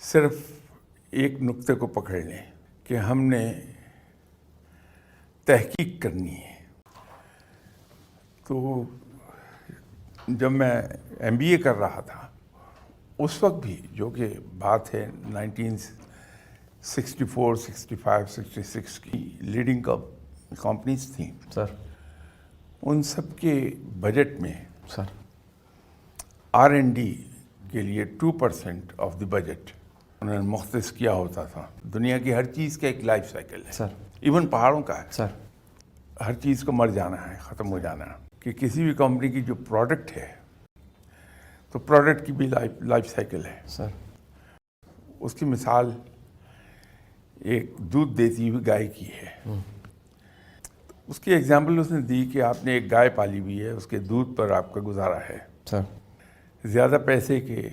صرف ایک نقطے کو پکڑ لیں کہ ہم نے تحقیق کرنی ہے. تو جب میں MBA کر رہا تھا اس وقت بھی، جو کہ بات ہے 1964 65 66 کی، لیڈنگ کمپنیز تھیں سر. ان سب کے بجٹ میں سر R&D کے لیے 2% آف دی بجٹ انہوں نے مختص کیا ہوتا تھا. دنیا کی ہر چیز کا ایک لائف سائیکل ہے، سر. ایون پہاڑوں کا ہے. سر ہر چیز کو مر جانا ہے، ختم ہو جانا ہے. کہ کسی بھی کمپنی کی جو پروڈکٹ ہے تو پروڈکٹ کی بھی لائف سائیکل ہے. سر اس کی مثال ایک دودھ دیتی ہوئی گائے کی ہے. اس کی ایگزامپل اس نے دی کہ آپ نے ایک گائے پالی ہوئی ہے، اس کے دودھ پر آپ کا گزارا ہے. سر زیادہ پیسے کے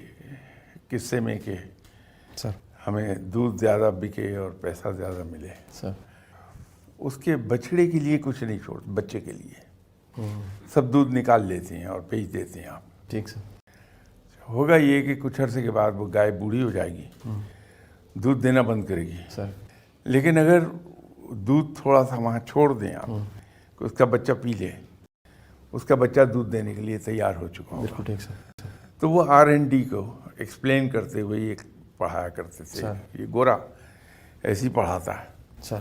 قصے میں کہ سر ہمیں دودھ زیادہ بکے اور پیسہ زیادہ ملے. سر اس کے بچڑے کے لیے کچھ نہیں چھوڑ، بچے کے لیے سب دودھ نکال لیتے ہیں اور بیچ دیتے ہیں. آپ ٹھیک سر. ہوگا یہ کہ کچھ عرصے کے بعد وہ گائے بوڑھی ہو جائے گی، دودھ دینا بند کرے گی. سر لیکن اگر دودھ تھوڑا سا وہاں چھوڑ دیں آپ کہ اس کا بچہ پی لے، اس کا بچہ دودھ دینے کے لیے تیار ہو چکا ہوگا. بالکل ٹھیک سر. تو وہ R&D کو ایکسپلین کرتے ہوئے یہ پڑھایا کرتے تھے. یہ گورا ایسی پڑھاتا ہے. سر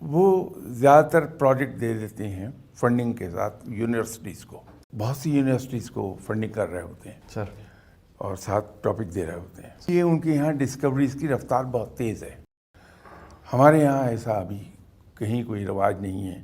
وہ زیادہ تر پروجیکٹ دے دیتے ہیں فنڈنگ کے ساتھ یونیورسٹیز کو. بہت سی یونیورسٹیز کو فنڈنگ کر رہے ہوتے ہیں سر. اور ساتھ ٹاپک دے رہے ہوتے ہیں. یہ ان کے یہاں ڈسکوریز کی رفتار بہت تیز ہے. ہمارے یہاں ایسا ابھی کہیں کوئی رواج نہیں ہے